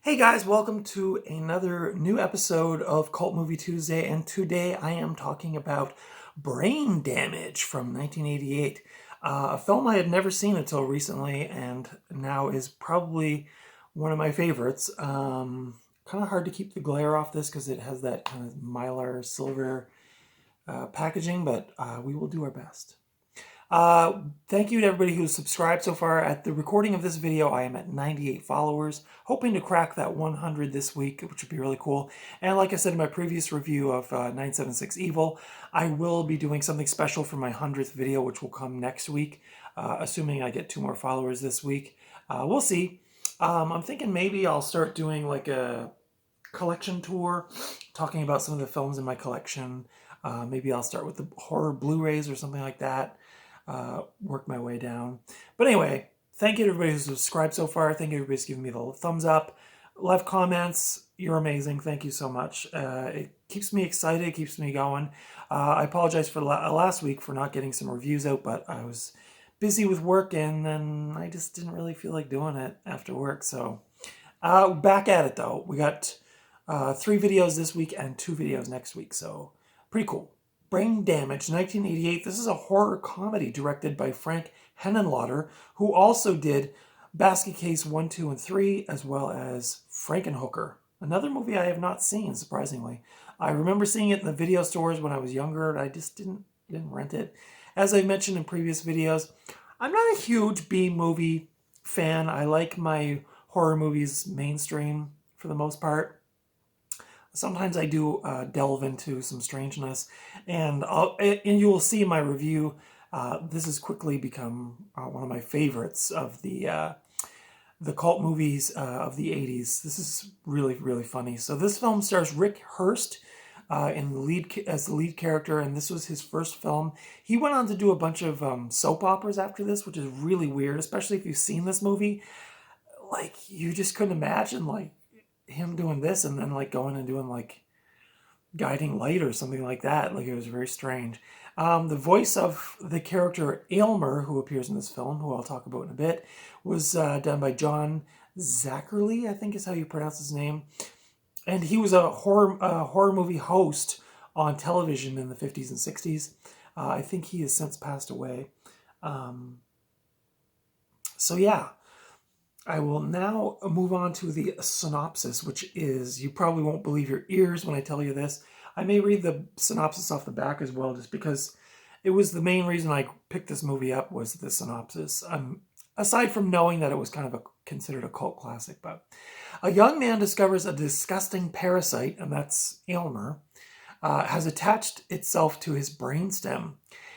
Hey guys, welcome to another new episode of Cult Movie Tuesday, and today I am talking about Brain Damage from 1988, a film I had never seen until recently and now is probably one of my favorites. Kind of hard to keep the glare off this because it has that kind of mylar silver packaging, but we will do our best. Thank you to everybody who's subscribed so far. At the recording of this video, I am at 98 followers, hoping to crack that 100 this week, which would be really cool. And like I said in my previous review of 976 Evil, I will be doing something special for my 100th video, which will come next week, assuming I get 2 more followers this week. We'll see. I'm thinking maybe I'll start doing like a collection tour, talking about some of the films in my collection. Maybe I'll start with the horror Blu-rays or something like that. Work my way down. But anyway, thank you to everybody who's subscribed so far. Thank you everybody's giving me the thumbs up. Left comments. You're amazing. Thank you so much. It keeps me excited. It keeps me going. I apologize for last week for not getting some reviews out, but I was busy with work and then I just didn't really feel like doing it after work. So back at it though. We got 3 videos this week and 2 videos next week. So pretty cool. Brain Damage, 1988. This is a horror comedy directed by Frank Henelotter, who also did Basket Case 1, 2, and 3, as well as Frankenhooker, another movie I have not seen, surprisingly. I remember seeing it in the video stores when I was younger, and I just didn't rent it. As I mentioned in previous videos, I'm not a huge B-movie fan. I like my horror movies mainstream for the most part. Sometimes I do delve into some strangeness, and you will see in my review, this has quickly become one of my favorites of the cult movies of the 80s. This is really, really funny. So this film stars Rick Hurst in the lead as the lead character, and this was his first film. He went on to do a bunch of soap operas after this, which is really weird, especially if you've seen this movie. Like, you just couldn't imagine, like, him doing this and then like going and doing like Guiding Light or something like that. Like, it was very strange. The voice of the character Aylmer, who appears in this film, who I'll talk about in a bit, was done by John Zachary, I think is how you pronounce his name. And he was a horror movie host on television in the 50s and 60s. I think he has since passed away. So yeah, I will now move on to the synopsis, which is, you probably won't believe your ears when I tell you this. I may read the synopsis off the back as well, just because it was the main reason I picked this movie up, was the synopsis. Aside from knowing that it was kind of considered a cult classic, but a young man discovers a disgusting parasite, and that's Aylmer, has attached itself to his brainstem.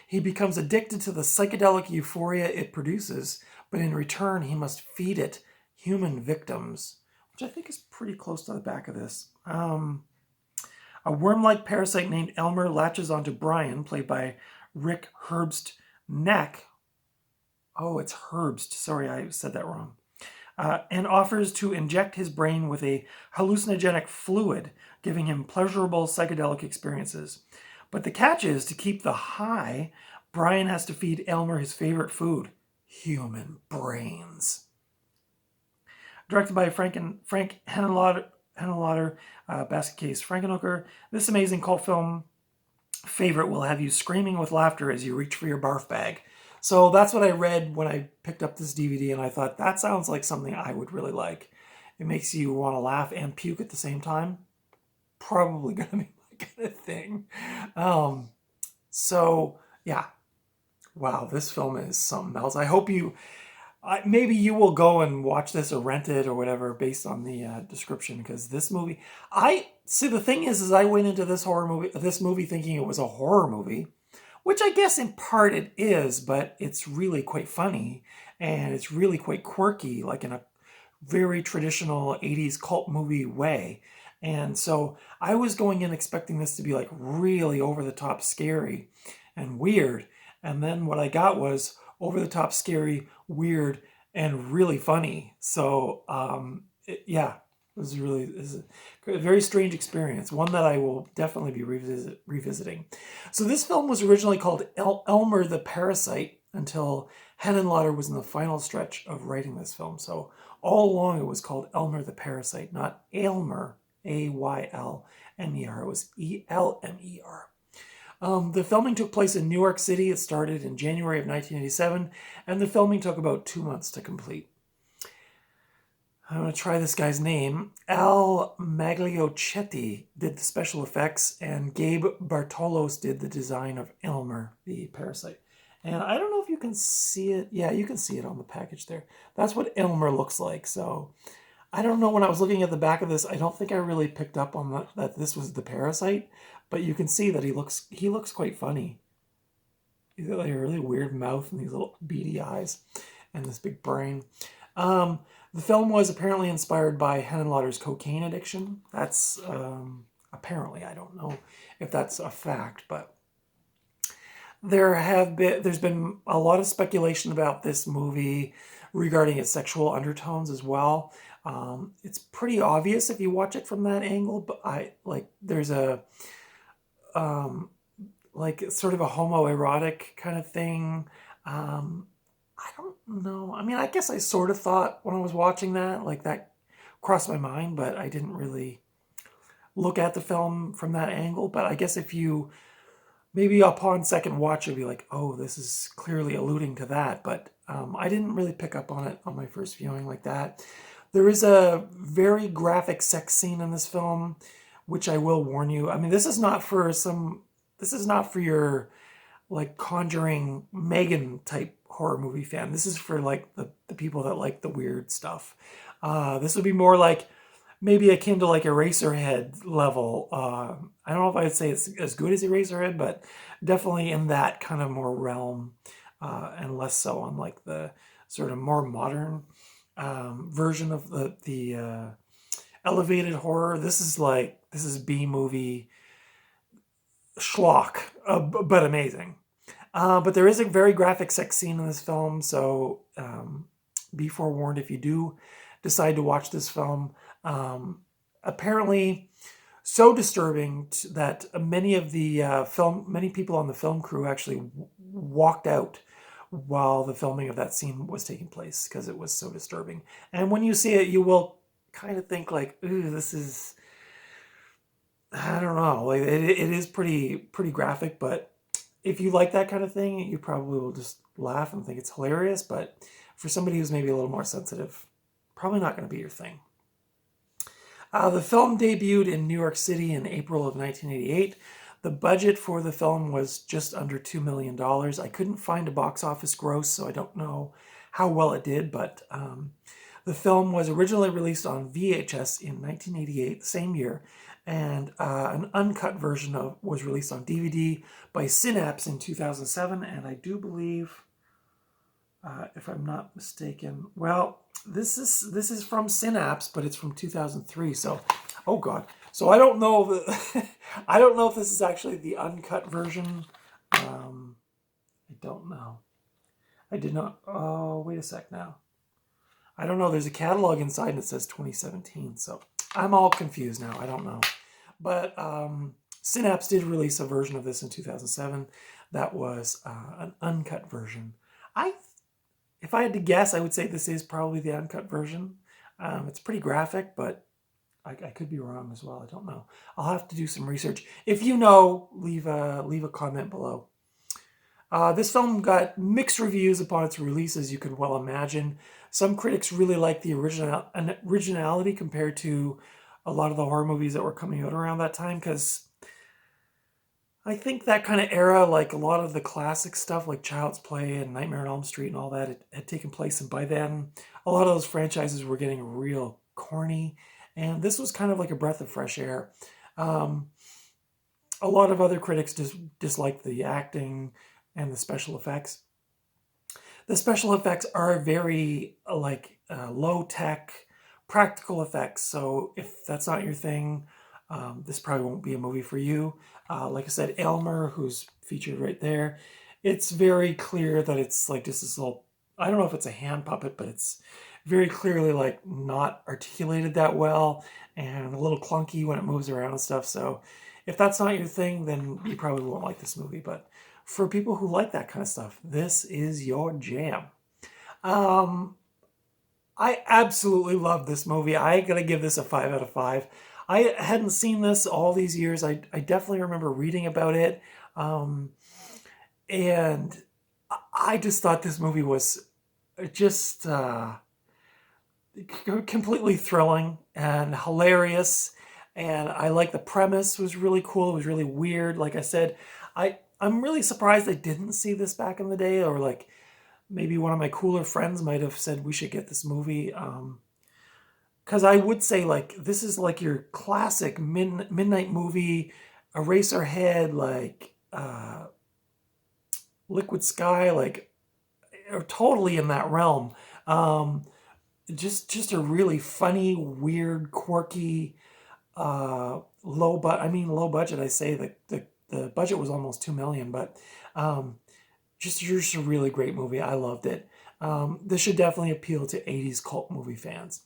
He becomes addicted to the psychedelic euphoria it produces, but in return, he must feed it human victims, which I think is pretty close to the back of this. A worm-like parasite named Elmer latches onto Brian, played by Rick Herbst neck. Oh, it's Herbst. Sorry, I said that wrong. And offers to inject his brain with a hallucinogenic fluid, giving him pleasurable psychedelic experiences. But the catch is, to keep the high, Brian has to feed Elmer his favorite food, human brains. Directed by Frank Henelotter, Basket Case Frankenhooker, this amazing cult film favorite will have you screaming with laughter as you reach for your barf bag. So that's what I read when I picked up this DVD, and I thought, that sounds like something I would really like. It makes you want to laugh and puke at the same time. Probably going to be my kind of thing. So, yeah. Wow, this film is something else. I hope maybe you will go and watch this or rent it or whatever based on the description, because this movie, the thing is I went into this movie thinking it was a horror movie, which I guess in part it is, but it's really quite funny and it's really quite quirky, like in a very traditional 80s cult movie way. And so I was going in expecting this to be like really over the top scary and weird. And then what I got was over the top scary, weird, and really funny. So yeah, it was a very strange experience, one that I will definitely be revisiting. So this film was originally called Elmer the Parasite, until Henelotter was in the final stretch of writing this film. So all along it was called Elmer the Parasite, not Aylmer, Aylmer. It was Elmer. The filming took place in New York City. It started in January of 1987, and the filming took about 2 months to complete. I'm going to try this guy's name. Al Magliochetti did the special effects, and Gabe Bartolos did the design of Elmer, the parasite. And I don't know if you can see it. Yeah, you can see it on the package there. That's what Elmer looks like. So I don't know, when I was looking at the back of this, I don't think I really picked up on that this was the parasite, but you can see that he looks quite funny. He's got like a really weird mouth and these little beady eyes and this big brain. The film was apparently inspired by Henelotter's cocaine addiction. That's apparently, I don't know if that's a fact, but there's been a lot of speculation about this movie regarding its sexual undertones as well. It's pretty obvious if you watch it from that angle, but there's a like sort of a homoerotic kind of thing. I don't know. I mean, I guess I sort of thought when I was watching that, like that crossed my mind, but I didn't really look at the film from that angle. But I guess if you maybe upon second watch, you'll be like, oh, this is clearly alluding to that. But I didn't really pick up on it on my first viewing like that. There is a very graphic sex scene in this film, which I will warn you. I mean, this is not for your like Conjuring Megan type horror movie fan. This is for like the people that like the weird stuff. This would be more like maybe akin to like Eraserhead level. I don't know if I'd say it's as good as Eraserhead, but definitely in that kind of more realm, and less so on like the sort of more modern version of the elevated horror. This is B movie schlock, but amazing. But there is a very graphic sex scene in this film, so be forewarned if you do decide to watch this film. Apparently, so disturbing that many people on the film crew actually walked out while the filming of that scene was taking place because it was so disturbing. And when you see it, you will kind of think like, ooh, this is, I don't know, like it is pretty graphic, but if you like that kind of thing, you probably will just laugh and think it's hilarious. But for somebody who's maybe a little more sensitive, probably not going to be your thing. The film debuted in New York City in April of 1988. The budget for the film was just under $2 million. I couldn't find a box office gross, so I don't know how well it did, but the film was originally released on VHS in 1988, the same year, and an uncut version was released on DVD by Synopsis in 2007, and I do believe, if I'm not mistaken, well, this is from Synopsis, but it's from 2003. So, oh god, so I don't know I don't know if this is actually the uncut version. I don't know. I did not. Oh, wait a sec now. I don't know. There's a catalog inside and it says 2017. So I'm all confused now. I don't know. But Synopsis did release a version of this in 2007. That was an uncut version. If I had to guess, I would say this is probably the uncut version. It's pretty graphic, but I could be wrong as well. I don't know. I'll have to do some research. If you know, leave a comment below. This film got mixed reviews upon its release, as you could well imagine. Some critics really liked the originality compared to a lot of the horror movies that were coming out around that time, because I think that kind of era, like a lot of the classic stuff like Child's Play and Nightmare on Elm Street and all that, it had taken place, and by then a lot of those franchises were getting real corny, and this was kind of like a breath of fresh air. A lot of other critics disliked the acting and the special effects. The special effects are very low-tech, practical effects, so if that's not your thing, this probably won't be a movie for you. Like I said, Elmer, who's featured right there, it's very clear that it's like just this little, I don't know if it's a hand puppet, but it's very clearly like not articulated that well and a little clunky when it moves around and stuff. So if that's not your thing, then you probably won't like this movie. But for people who like that kind of stuff, this is your jam. Um, I absolutely love this movie. I gotta give this a 5 out of 5. I hadn't seen this all these years. I definitely remember reading about it. Um, and I just thought this movie was just completely thrilling and hilarious. And I like the premise was really cool. It was really weird. Like I said, I'm really surprised I didn't see this back in the day, or like maybe one of my cooler friends might have said we should get this movie. Because I would say like this is like your classic midnight movie, Eraserhead, like Liquid Sky, like are totally in that realm. Just a really funny, weird, quirky, low budget. I say the budget was almost 2 million, but just a really great movie. I loved it. This should definitely appeal to 80s cult movie fans.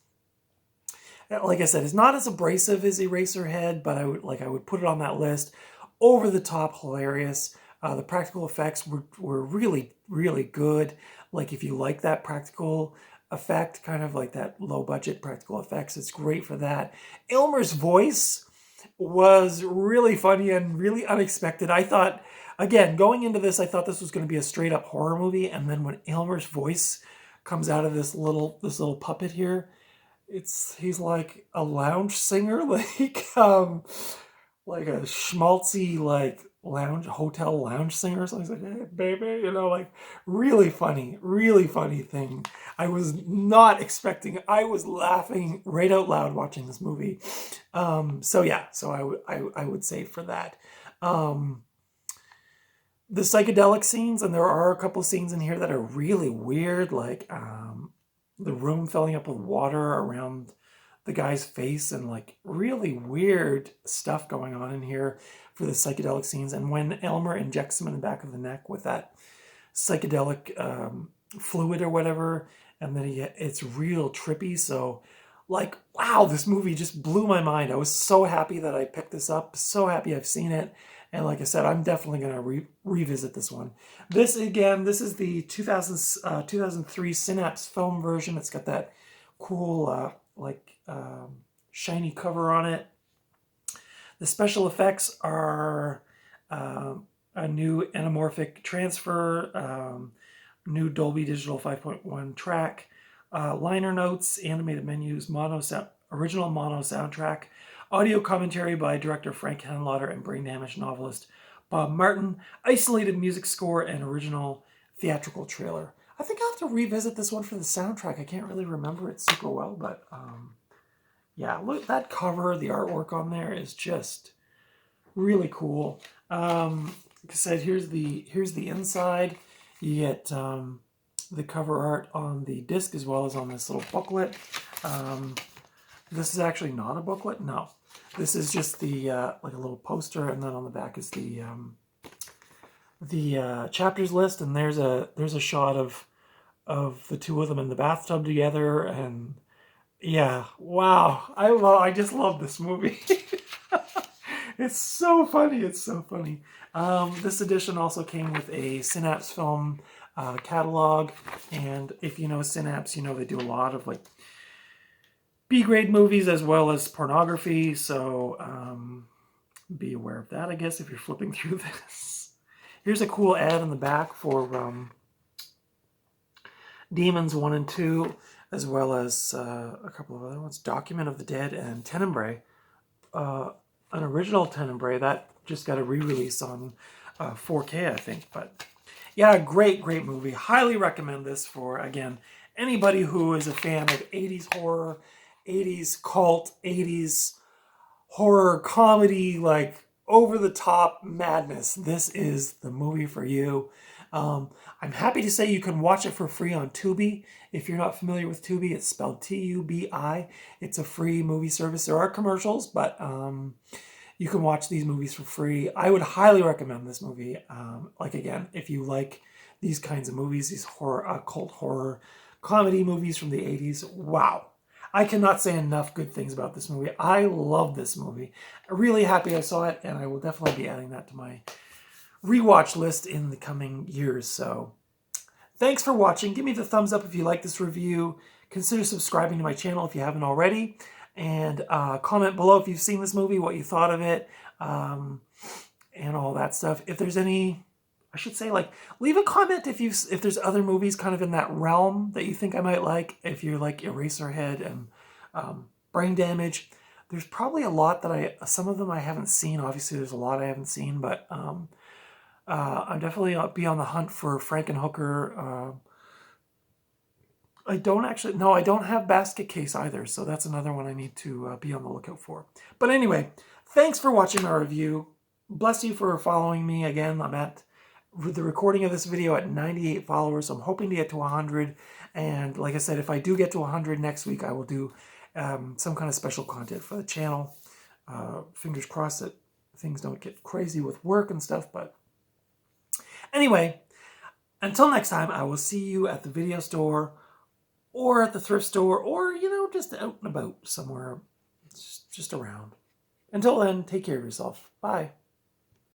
Like I said, it's not as abrasive as Eraserhead, but I would put it on that list. Over the top, hilarious. The practical effects were really, really good. Like if you like that practical effect, kind of like that low budget practical effects, it's great for that. Elmer's voice was really funny and really unexpected. I thought, again, going into this, I thought this was going to be a straight up horror movie, and then when Elmer's voice comes out of this little puppet here, he's like a lounge singer, like a schmaltzy like hotel lounge singer or something. He's like, hey baby, like really funny thing. I was not expecting. I was laughing right out loud watching this movie. So I would say for that. The psychedelic scenes, and there are a couple scenes in here that are really weird, like the room filling up with water around the guy's face, and like really weird stuff going on in here for the psychedelic scenes. And when Elmer injects him in the back of the neck with that psychedelic fluid or whatever, and then it's real trippy. So like, wow, this movie just blew my mind. I was so happy that I picked this up, so happy I've seen it. And like I said, I'm definitely going to revisit this one. This is the 2003 Synapse film version. It's got that cool, shiny cover on it. The special effects are a new anamorphic transfer, new Dolby Digital 5.1 track, liner notes, animated menus, original mono soundtrack, audio commentary by director Frank Henelotter and brain damage novelist Bob Martin, isolated music score, and original theatrical trailer. I think I'll have to revisit this one for the soundtrack. I can't really remember it super well, but yeah, look, that cover, the artwork on there is just really cool. Like I said, here's the inside. You get the cover art on the disc as well as on this little booklet. This is actually not a booklet. No, this is just the like a little poster, and then on the back is the chapters list. And there's a shot of the two of them in the bathtub together. And yeah, wow, I just love this movie. It's so funny. It's so funny. This edition also came with a Synapse film catalog, and if you know Synapse, you know they do a lot of like B-grade movies as well as pornography, so be aware of that, I guess, if you're flipping through this. Here's a cool ad in the back for Demons 1 and 2, as well as a couple of other ones, Document of the Dead and Tenebrae. An original Tenebrae that just got a re-release on 4K, I think. But yeah, great movie. Highly recommend this for, again, anybody who is a fan of 80s horror, 80s cult, 80s horror comedy, like over-the-top madness. This is the movie for you. I'm happy to say you can watch it for free on Tubi. If you're not familiar with Tubi, it's spelled Tubi. It's a free movie service. There are commercials, but you can watch these movies for free. I would highly recommend this movie. Like, again, if you like these kinds of movies, these horror, cult horror comedy movies from the 80s, wow. I cannot say enough good things about this movie. I love this movie. I'm really happy I saw it, and I will definitely be adding that to my rewatch list in the coming years. So thanks for watching. Give me the thumbs up if you like this review. Consider subscribing to my channel if you haven't already. And comment below if you've seen this movie, what you thought of it, and all that stuff. If there's any, I should say, like, leave a comment if there's other movies kind of in that realm that you think I might like. If you like Eraserhead and Brain Damage, there's probably a lot that some of them I haven't seen. Obviously, there's a lot I haven't seen, but I'm definitely be on the hunt for Frankenhooker. I don't have Basket Case either, so that's another one I need to be on the lookout for. But anyway, thanks for watching my review. Bless you for following me again. I'm at the recording of this video at 98 followers. I'm hoping to get to 100. And like I said, if I do get to 100 next week, I will do some kind of special content for the channel. Fingers crossed that things don't get crazy with work and stuff. But anyway, until next time, I will see you at the video store or at the thrift store or, just out and about somewhere, just around. Until then, take care of yourself. Bye.